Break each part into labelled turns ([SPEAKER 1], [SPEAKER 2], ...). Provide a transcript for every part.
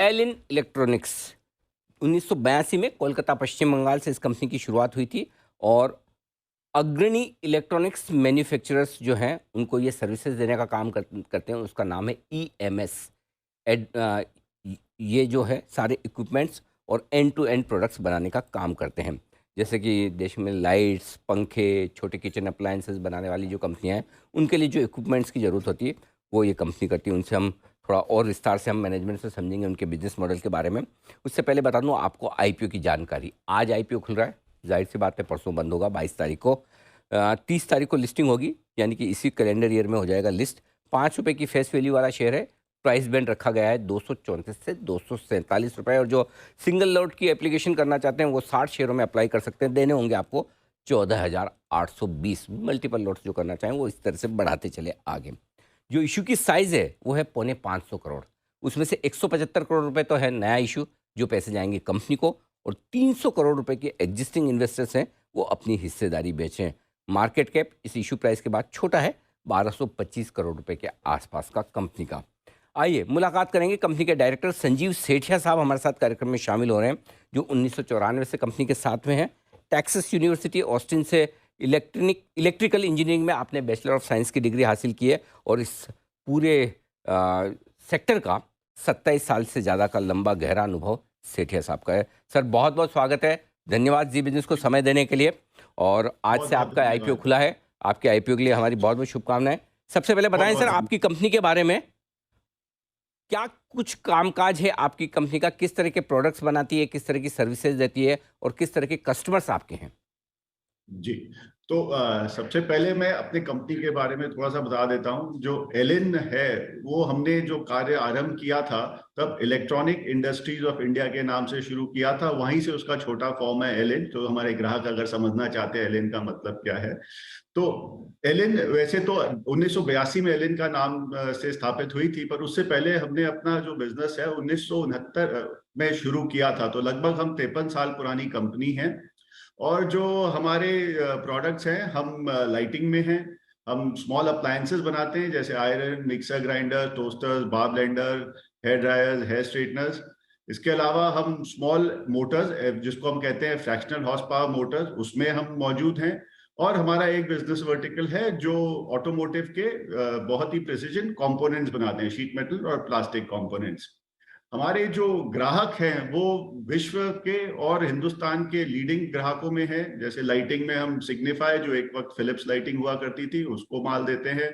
[SPEAKER 1] Elin electronics 1982 में कोलकाता पश्चिम बंगाल से इस कंपनी की शुरुआत हुई थी और अग्रणी इलेक्ट्रॉनिक्स मैन्युफैक्चरर्स जो हैं उनको ये सर्विसेज देने का काम करते हैं। उसका नाम है ईएमएस। ये जो है सारे इक्विपमेंट्स और एंड टू एंड प्रोडक्ट्स बनाने का काम करते हैं। जैसे कि देश में लाइट्स, पंखे, छोटे किचन अप्लायंसेस बनाने वाली जो कंपनियां हैं उनके लिए जो इक्विपमेंट्स की ज़रूरत होती है वो ये कंपनी करती है। उनसे हम थोड़ा और विस्तार से हम मैनेजमेंट से समझेंगे उनके बिजनेस मॉडल के बारे में। उससे पहले बता दूं आपको आईपीओ की जानकारी। आज आईपीओ खुल रहा है, जाहिर सी बात है परसों बंद होगा 22 तारीख को। 30 तारीख को लिस्टिंग होगी, यानी कि इसी कैलेंडर ईयर में हो जाएगा लिस्ट। ₹5 की फेस वैल्यू वाला शेयर है। प्राइस बैंड रखा गया है 234 से ₹247 और जो सिंगल लॉट की एप्लीकेशन करना चाहते हैं वो 60 शेयरों में अप्लाई कर सकते हैं। देने होंगे आपको 14,820। मल्टीपल लॉट्स जो करना चाहें वो इस तरह से बढ़ाते चले आगे। जो इशू की साइज़ है वो है पौने 500 करोड़। उसमें से 175 करोड़ रुपए तो है नया इशू जो पैसे जाएंगे कंपनी को, और 300 करोड़ रुपए के एग्जिस्टिंग इन्वेस्टर्स हैं वो अपनी हिस्सेदारी बेचें। मार्केट कैप इस इशू प्राइस के बाद छोटा है, 1225 करोड़ रुपए के आसपास का कंपनी का। आइए मुलाकात करेंगे कंपनी के डायरेक्टर संजीव सेठिया साहब हमारे साथ कार्यक्रम में शामिल हो रहे हैं, जो 1994 से कंपनी के साथ में हैं। टेक्सास यूनिवर्सिटी ऑस्टिन से इलेक्ट्रिकल इंजीनियरिंग में आपने बैचलर ऑफ साइंस की डिग्री हासिल की है और इस पूरे सेक्टर का 27 साल से ज़्यादा का लंबा गहरा अनुभव सेठिया साहब का है। सर बहुत बहुत स्वागत है, धन्यवाद जी बिजनेस को समय देने के लिए। और आज से आपका आईपीओ खुला है, आपके आईपीओ के लिए हमारी बहुत बहुत शुभकामनाएं। सबसे पहले बताएं सर आपकी कंपनी के बारे में, क्या कुछ कामकाज है आपकी कंपनी का, किस तरह के प्रोडक्ट्स बनाती है, किस तरह की सर्विसेज देती है और किस तरह के कस्टमर्स आपके हैं?
[SPEAKER 2] जी, तो सबसे पहले मैं अपनी कंपनी के बारे में थोड़ा सा बता देता हूँ। जो एलिन है वो हमने जो कार्य आरंभ किया था तब इलेक्ट्रॉनिक इंडस्ट्रीज ऑफ इंडिया के नाम से शुरू किया था। वहीं से उसका छोटा फॉर्म है एलिन। तो हमारे ग्राहक अगर समझना चाहते हैं एलिन का मतलब क्या है, तो एलिन वैसे तो 1982 में एलिन का नाम से स्थापित हुई थी, पर उससे पहले हमने अपना जो बिजनेस है 1969 में शुरू किया था। तो लगभग हम 53 साल पुरानी कंपनी है। और जो हमारे प्रोडक्ट्स हैं, हम लाइटिंग में हैं। हम स्मॉल अप्लायंसेस बनाते हैं जैसे iron, mixer grinder, toasters, bar blender, hair dryers, hair straighteners. इसके अलावा हम स्मॉल मोटर्स जिसको हम कहते हैं फ्रैक्शनल हॉर्स पावर मोटर्स, उसमें हम मौजूद हैं। और हमारा एक बिजनेस वर्टिकल है जो ऑटोमोटिव के बहुत ही प्रिसिजन कंपोनेंट्स बनाते हैं, शीट मेटल और प्लास्टिक कंपोनेंट्स। हमारे जो ग्राहक हैं वो विश्व के और हिंदुस्तान के लीडिंग ग्राहकों में है। जैसे लाइटिंग में हम सिग्निफाई, जो एक वक्त फिलिप्स लाइटिंग हुआ करती थी, उसको माल देते हैं।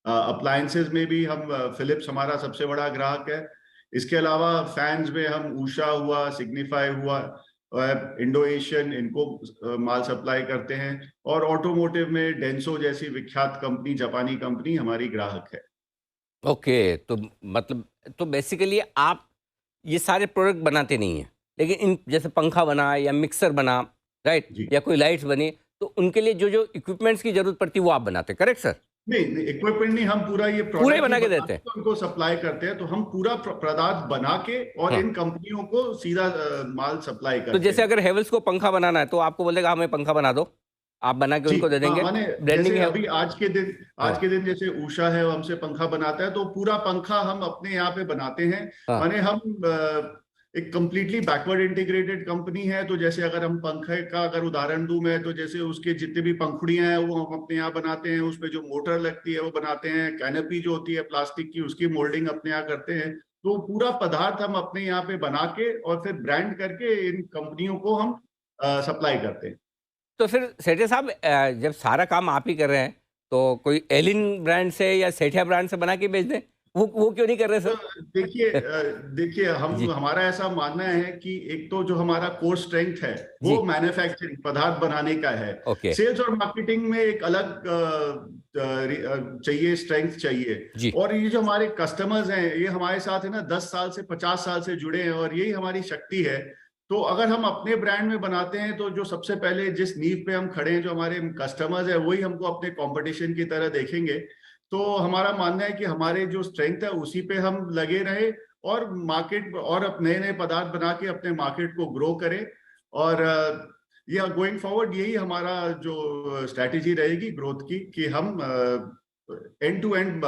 [SPEAKER 2] अप्लायंसेस में भी हम फिलिप्स हमारा सबसे बड़ा ग्राहक है। इसके अलावा फैंस में हम ऊषा हुआ, सिग्निफाई हुआ, इंडो एशियन, इनको माल सप्लाई करते हैं। और ऑटोमोटिव में डेंसो जैसी विख्यात कंपनी, जापानी कंपनी हमारी ग्राहक है।
[SPEAKER 1] ओके, तो मतलब तो बेसिकली आप ये सारे प्रोडक्ट बनाते नहीं हैं, लेकिन इन जैसे पंखा बना या मिक्सर बना, राइट,
[SPEAKER 2] जी,
[SPEAKER 1] या कोई लाइट्स बनी, तो उनके लिए जो जो इक्विपमेंट्स की जरूरत पड़ती है वो आप बनाते हैं, करेक्ट सर?
[SPEAKER 2] नहीं इक्विपमेंट नहीं, हम पूरा ये
[SPEAKER 1] पूरे ही
[SPEAKER 2] प्रोडक्ट ही
[SPEAKER 1] बना के
[SPEAKER 2] बना
[SPEAKER 1] देते हैं?
[SPEAKER 2] के उनको सप्लाई करते हैं। तो हम पूरा पदार्थ बना के और
[SPEAKER 1] हाँ।
[SPEAKER 2] इन कंपनियों को सीधा माल सप्लाई
[SPEAKER 1] तो
[SPEAKER 2] करते
[SPEAKER 1] जैसे
[SPEAKER 2] हैं।
[SPEAKER 1] अगर हेवल्स को पंखा बनाना है तो आपको बोलेगा हमें पंखा बना दो, आप बना के
[SPEAKER 2] जी
[SPEAKER 1] उनको दे
[SPEAKER 2] हाँ,
[SPEAKER 1] देंगे।
[SPEAKER 2] माने
[SPEAKER 1] ब्रांडिंग
[SPEAKER 2] जैसे
[SPEAKER 1] है।
[SPEAKER 2] अभी आज
[SPEAKER 1] हाँ।
[SPEAKER 2] के दिन जैसे उषा है वो हमसे पंखा बनाता है, तो पूरा पंखा हम अपने यहाँ पे बनाते हैं।
[SPEAKER 1] हाँ।
[SPEAKER 2] माने हम एक कंप्लीटली बैकवर्ड इंटीग्रेटेड कंपनी है। तो जैसे अगर हम पंखे का अगर उदाहरण दूं मैं, तो जैसे उसके जितने भी पंखुड़ियां हैं वो हम अपने यहाँ बनाते हैं। उसमें जो मोटर लगती है वो बनाते हैं। कैनपी जो होती है प्लास्टिक की, उसकी मोल्डिंग अपने यहाँ करते हैं। तो पूरा पदार्थ हम अपने यहाँ पे बना के और फिर ब्रांड करके इन कंपनियों को हम सप्लाई करते हैं।
[SPEAKER 1] तो फिर सेठिया साहब, जब सारा काम आप ही कर रहे हैं तो कोई एलिन ब्रांड से या सेठिया ब्रांड से बना के बेच दें, वो क्यों नहीं कर रहे
[SPEAKER 2] तो
[SPEAKER 1] सर?
[SPEAKER 2] देखिए हम
[SPEAKER 1] जी।
[SPEAKER 2] हमारा ऐसा मानना है कि एक तो जो हमारा कोर स्ट्रेंथ है
[SPEAKER 1] जी।
[SPEAKER 2] वो मैन्युफैक्चरिंग, पदार्थ बनाने का है।
[SPEAKER 1] ओके।
[SPEAKER 2] सेल्स और मार्केटिंग में एक अलग चाहिए, स्ट्रेंथ चाहिए।
[SPEAKER 1] जी।
[SPEAKER 2] और ये जो हमारे कस्टमर्स हैं ये हमारे साथ है ना 10 साल से 50 साल से जुड़े हैं, और यही हमारी शक्ति है। तो अगर हम अपने ब्रांड में बनाते हैं तो जो सबसे पहले जिस नींव पे हम खड़े हैं, जो हमारे कस्टमर्स है, वही हमको अपने कंपटीशन की तरह देखेंगे। तो हमारा मानना है कि हमारे जो स्ट्रेंथ है उसी पे हम लगे रहे और मार्केट और नए नए पदार्थ बना के अपने मार्केट को ग्रो करें। और ये गोइंग फॉरवर्ड यही हमारा जो स्ट्रैटेजी रहेगी ग्रोथ की, कि हम and to and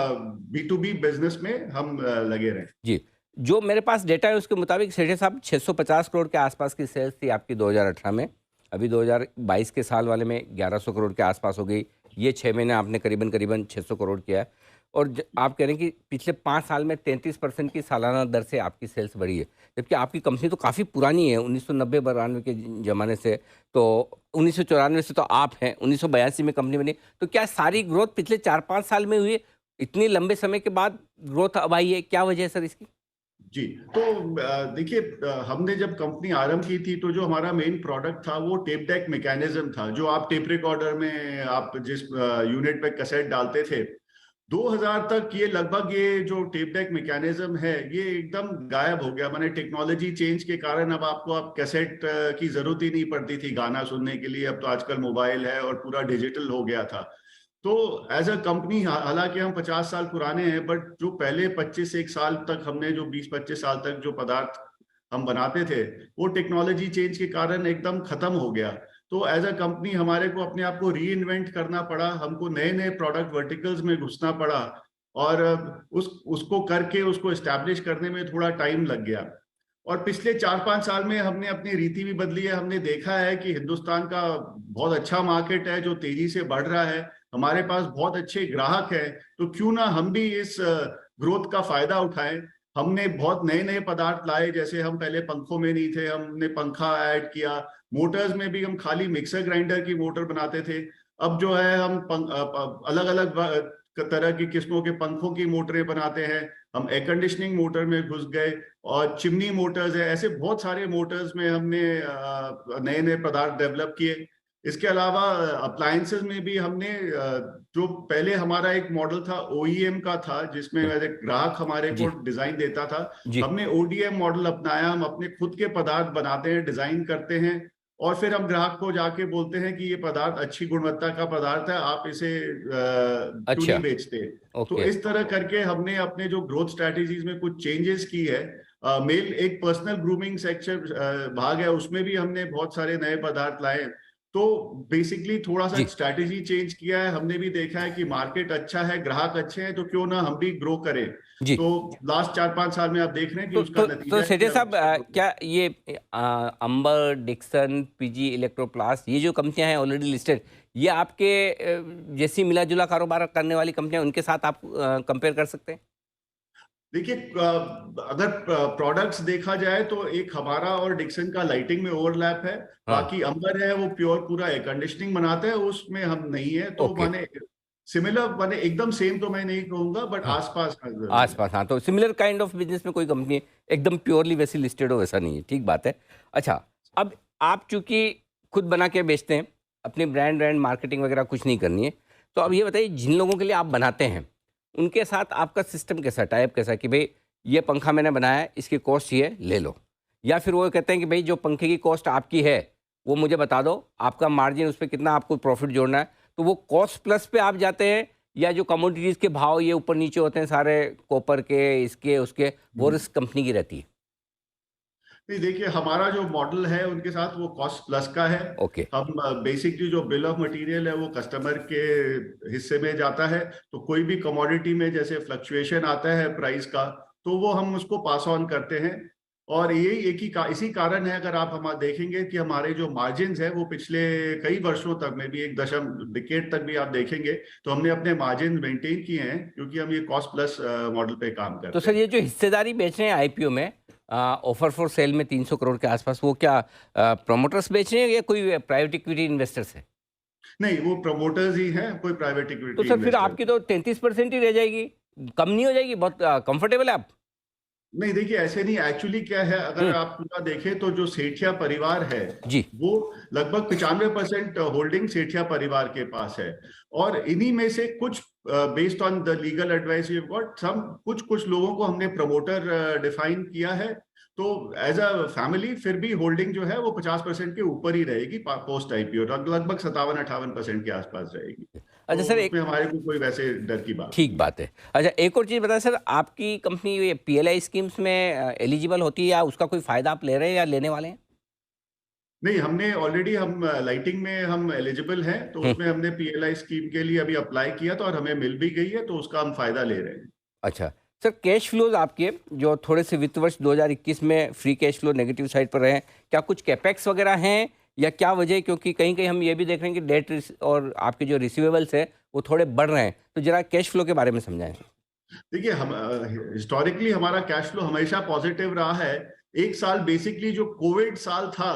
[SPEAKER 2] B2B business में हम लगे रहें।
[SPEAKER 1] जी। जो मेरे पास डेटा है उसके मुताबिक सेठे साहब 650 करोड़ के आसपास की सेल्स थी आपकी 2018 में। अभी 2022 के साल वाले में 1100 करोड़ के आसपास हो गई। ये 6 महीने आपने करीबन करीबन 600 करोड़ किया है। और आप कह रहे हैं कि पिछले 5 साल में 33% की सालाना दर से आपकी सेल्स बढ़ी है। जबकि आपकी कंपनी तो काफ़ी पुरानी है, 1990-92 के ज़माने से। तो 1994 से तो आप हैं, 1982 में कंपनी बनी। तो क्या सारी ग्रोथ पिछले 4-5 साल में हुई है? इतने लंबे समय के बाद ग्रोथ अब आई है, क्या वजह है सर इसकी?
[SPEAKER 2] जी, तो देखिए, हमने जब कंपनी आरंभ की थी तो जो हमारा मेन प्रोडक्ट था वो टेप डेक मैकेनिज्म था, जो आप टेप रिकॉर्डर में आप जिस यूनिट पे कैसेट डालते थे। 2000 तक ये लगभग ये जो टेप डेक मैकेनिज्म है ये एकदम गायब हो गया। माने टेक्नोलॉजी चेंज के कारण अब आपको अब कैसेट की जरूरत ही नहीं पड़ती थी गाना सुनने के लिए। अब तो आजकल मोबाइल है और पूरा डिजिटल हो गया था। तो एज अ कंपनी, हालांकि हम 50 साल पुराने हैं, बट जो पहले 25 एक साल तक हमने जो 20-25 साल तक जो पदार्थ हम बनाते थे वो टेक्नोलॉजी चेंज के कारण एकदम खत्म हो गया। तो एज अ कंपनी हमारे को अपने आप को री इन्वेंट करना पड़ा, हमको नए नए प्रोडक्ट वर्टिकल्स में घुसना पड़ा। और उसको करके उसको एस्टैब्लिश करने में थोड़ा टाइम लग गया। और पिछले 4-5 साल में हमने अपनी रीति भी बदली है। हमने देखा है कि हिंदुस्तान का बहुत अच्छा मार्केट है जो तेजी से बढ़ रहा है। हमारे पास बहुत अच्छे ग्राहक हैं, तो क्यों ना हम भी इस ग्रोथ का फायदा उठाएं। हमने बहुत नए नए पदार्थ लाए, जैसे हम पहले पंखों में नहीं थे, हमने पंखा ऐड किया। मोटर्स में भी हम खाली मिक्सर ग्राइंडर की मोटर बनाते थे। अब जो है हम अलग अलग तरह की किस्मों के पंखों की मोटरें बनाते हैं। हम एयर कंडीशनिंग मोटर में घुस गए, और चिमनी मोटर्स है, ऐसे बहुत सारे मोटर्स में हमने नए नए पदार्थ डेवलप किए। इसके अलावा अप्लायंसेस में भी हमने जो पहले हमारा एक मॉडल था ओईएम का था, जिसमें
[SPEAKER 1] हुँ,
[SPEAKER 2] एक ग्राहक हमारे को
[SPEAKER 1] जी,
[SPEAKER 2] डिजाइन देता था।
[SPEAKER 1] जी,
[SPEAKER 2] हमने ओडीएम मॉडल अपनाया। हम अपने खुद के पदार्थ बनाते हैं, डिजाइन करते हैं, और फिर हम ग्राहक को जाके बोलते हैं कि ये पदार्थ अच्छी गुणवत्ता का पदार्थ है, आप इसे क्यों नहीं
[SPEAKER 1] अच्छा,
[SPEAKER 2] बेचते। तो
[SPEAKER 1] ओके,
[SPEAKER 2] इस तरह करके हमने अपने जो ग्रोथ स्ट्रेटेजीज में कुछ चेंजेस की है। मेल एक पर्सनल ग्रूमिंग सेक्शन भाग है, उसमें भी हमने बहुत सारे नए पदार्थ लाए। तो बेसिकली थोड़ा सा
[SPEAKER 1] जी,
[SPEAKER 2] स्ट्रैटेजी चेंज किया है। हमने भी देखा है कि मार्केट अच्छा है, ग्राहक अच्छे हैं, तो क्यों ना हम भी ग्रो करें।
[SPEAKER 1] जी।
[SPEAKER 2] तो लास्ट 4-5 साल में आप देख रहे हैं कि उसका
[SPEAKER 1] तो
[SPEAKER 2] नतीजा है कि
[SPEAKER 1] सेठे
[SPEAKER 2] अब
[SPEAKER 1] साहब,
[SPEAKER 2] अच्छा ग्रो।
[SPEAKER 1] क्या ये अंबर, डिक्सन, पीजी इलेक्ट्रोप्लास्ट ये जो कंपनियां हैं ऑलरेडी लिस्टेड, ये आपके जैसी मिला-जुला कारोबार करने वाली कंपनियां उनके साथ आप कंपेयर कर सकते हैं?
[SPEAKER 2] देखिए, अगर प्रोडक्ट्स देखा जाए तो एक हमारा और डिक्सन का लाइटिंग में ओवरलैप है।
[SPEAKER 1] हाँ,
[SPEAKER 2] बाकी अंबर है वो प्योर पूरा एयर कंडीशनिंग बनाता है, उसमें हम नहीं है। तो
[SPEAKER 1] ओके,
[SPEAKER 2] माने सिमिलर, माने एकदम सेम तो मैं नहीं कहूंगा, बट
[SPEAKER 1] हाँ,
[SPEAKER 2] आसपास हाँ जरूर है।
[SPEAKER 1] आस-पास हाँ, तो सिमिलर काइंड ऑफ बिज़नेस में कोई कंपनी एकदम प्योरली वैसी लिस्टेड हो वैसा नहीं है, ठीक बात है। अच्छा, अब आप चूँकि खुद बना के बेचते हैं, अपनी ब्रांड मार्केटिंग वगैरह कुछ नहीं करनी है, तो अब ये बताइए जिन लोगों के लिए आप बनाते हैं, उनके साथ आपका सिस्टम कैसा है, टाई अप कैसा है कि भई ये पंखा मैंने बनाया है, इसकी कॉस्ट ये है, ले लो। या फिर वो कहते हैं कि भई जो पंखे की कॉस्ट आपकी है, वो मुझे बता दो, आपका मार्जिन उस पे कितना आपको प्रॉफ़िट जोड़ना है, तो वो कॉस्ट प्लस पे आप जाते हैं या जो कमोडिटीज़ के भाव ये ऊपर-नीचे होते हैं सारे कॉपर के, इसके, उसके, वो
[SPEAKER 2] हम्म।
[SPEAKER 1] रिस्क कंपनी की रहती है?
[SPEAKER 2] नहीं, देखिए, हमारा जो मॉडल है उनके साथ वो कॉस्ट प्लस का है।
[SPEAKER 1] ओके,
[SPEAKER 2] हम बेसिकली जो बिल ऑफ मटेरियल है वो कस्टमर के हिस्से में जाता है। तो कोई भी कमोडिटी में जैसे फ्लक्चुएशन आता है प्राइस का, तो वो हम उसको पास ऑन करते हैं। और ये इसी कारण है, अगर आप हम देखेंगे कि हमारे जो मार्जिन है वो पिछले कई वर्षों तक में भी एक दशम डिकेड तक भी आप देखेंगे तो हमने अपने मार्जिन मेंटेन किए हैं, क्योंकि हम ये कॉस्ट प्लस मॉडल पे काम
[SPEAKER 1] तो
[SPEAKER 2] करते
[SPEAKER 1] सर
[SPEAKER 2] हैं।
[SPEAKER 1] ये जो हिस्सेदारी बेच रहे हैं आईपीओ में, ऑफर फॉर सेल में 300 करोड़ के आसपास, वो क्या प्रोमोटर्स बेच रहे हैं या कोई प्राइवेट इक्विटी इन्वेस्टर्स है?
[SPEAKER 2] नहीं, वो प्रमोटर्स ही हैं, कोई प्राइवेट
[SPEAKER 1] तो
[SPEAKER 2] इक्विटी
[SPEAKER 1] सर फिर
[SPEAKER 2] इन्वेस्टर।
[SPEAKER 1] आपकी तो 33% ही रह जाएगी, कम नहीं हो जाएगी? बहुत कंफर्टेबल है आप?
[SPEAKER 2] नहीं, देखिए, ऐसे नहीं। एक्चुअली क्या है, अगर
[SPEAKER 1] हुँ,
[SPEAKER 2] आप पूरा देखें तो जो सेठिया परिवार है
[SPEAKER 1] जी,
[SPEAKER 2] वो लगभग 95% होल्डिंग सेठिया परिवार के पास है। और इन्हीं में से कुछ, based on the legal advice we got, some कुछ कुछ लोगों को हमने प्रमोटर डिफाइन किया है। तो एज अ फैमिली फिर भी होल्डिंग जो है वो 50% के ऊपर ही रहेगी। पोस्ट आईपीओ लगभग 57-58% के आसपास रहेगी।
[SPEAKER 1] अच्छा
[SPEAKER 2] तो
[SPEAKER 1] सर एक
[SPEAKER 2] उसमें हमारे को कोई वैसे डर की बात
[SPEAKER 1] ठीक
[SPEAKER 2] नहीं है।
[SPEAKER 1] बात है। अच्छा एक और चीज़ बताएँ सर, आपकी कंपनी ये पीएलआई स्कीम्स में एलिजिबल होती है या उसका कोई फ़ायदा आप ले रहे हैं या लेने वाले हैं?
[SPEAKER 2] नहीं, हमने ऑलरेडी, हम लाइटिंग में हम एलिजिबल हैं, तो
[SPEAKER 1] हुँ,
[SPEAKER 2] उसमें हमने पीएलआई स्कीम के लिए अभी अप्लाई किया था और हमें मिल भी गई है, तो उसका हम फायदा ले रहे हैं।
[SPEAKER 1] अच्छा, सर कैश फ्लोज आपके जो थोड़े से वित्त वर्ष 2021 में free cash flow negative side पर रहे हैं, क्या कुछ कैपेक्स वगैरह हैं या क्या वजह है? क्योंकि कहीं कहीं हम ये भी देख रहे हैं कि डेट और आपके जो रिसीवेबल्स है वो थोड़े बढ़ रहे हैं, तो जरा कैश फ्लो के बारे में समझाएं।
[SPEAKER 2] देखिए, हम हिस्टोरिकली हमारा कैश फ्लो हमेशा पॉजिटिव रहा है। एक साल बेसिकली जो कोविड साल था,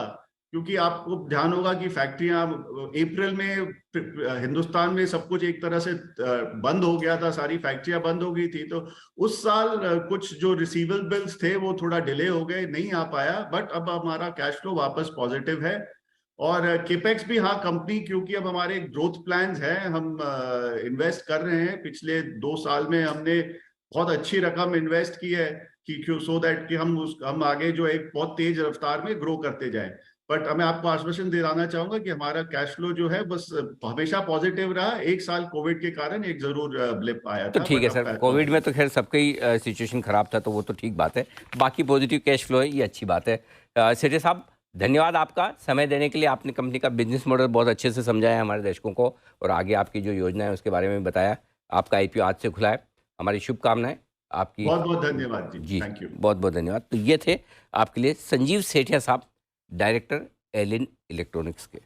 [SPEAKER 2] क्योंकि आपको ध्यान होगा कि फैक्ट्रियां अप्रैल में हिंदुस्तान में सब कुछ एक तरह से बंद हो गया था, सारी फैक्ट्रियां बंद हो गई थी, तो उस साल कुछ जो रिसीवेबल्स थे वो थोड़ा डिले हो गए, नहीं आ पाया। बट अब हमारा कैश फ्लो वापस पॉजिटिव है। और केपेक्स भी, हाँ, कंपनी क्योंकि अब हमारे ग्रोथ प्लान्स हैं, हम इन्वेस्ट कर रहे हैं। पिछले 2 साल में हमने बहुत अच्छी रकम इन्वेस्ट की है कि क्यों, सो दैट कि हम आगे जो एक बहुत तेज रफ्तार में ग्रो करते जाएं। बट मैं आपको आश्वासन दिलाना चाहूंगा कि हमारा कैश फ्लो जो है बस हमेशा पॉजिटिव रहा। एक साल कोविड के कारण एक जरूर ब्लिप आया
[SPEAKER 1] तो
[SPEAKER 2] था,
[SPEAKER 1] ठीक
[SPEAKER 2] बट
[SPEAKER 1] है
[SPEAKER 2] अब
[SPEAKER 1] सर, कोविड में तो खैर सबका ही सिचुएशन खराब था, तो वो तो ठीक बात है। बाकी पॉजिटिव कैश फ्लो है, ये अच्छी बात है। सेठी साहब, धन्यवाद आपका समय देने के लिए। आपने कंपनी का बिजनेस मॉडल बहुत अच्छे से समझाया हमारे दर्शकों को, और आगे आपकी जो योजना है उसके बारे में बताया। आपका आईपीओ आज से खुला है, हमारी शुभकामनाएं आपकी।
[SPEAKER 2] बहुत बहुत धन्यवाद जी।
[SPEAKER 1] जी,
[SPEAKER 2] थैंक यू।
[SPEAKER 1] बहुत बहुत धन्यवाद। तो ये थे आपके लिए संजीव सेठिया साहब, डायरेक्टर एलिन इलेक्ट्रॉनिक्स के।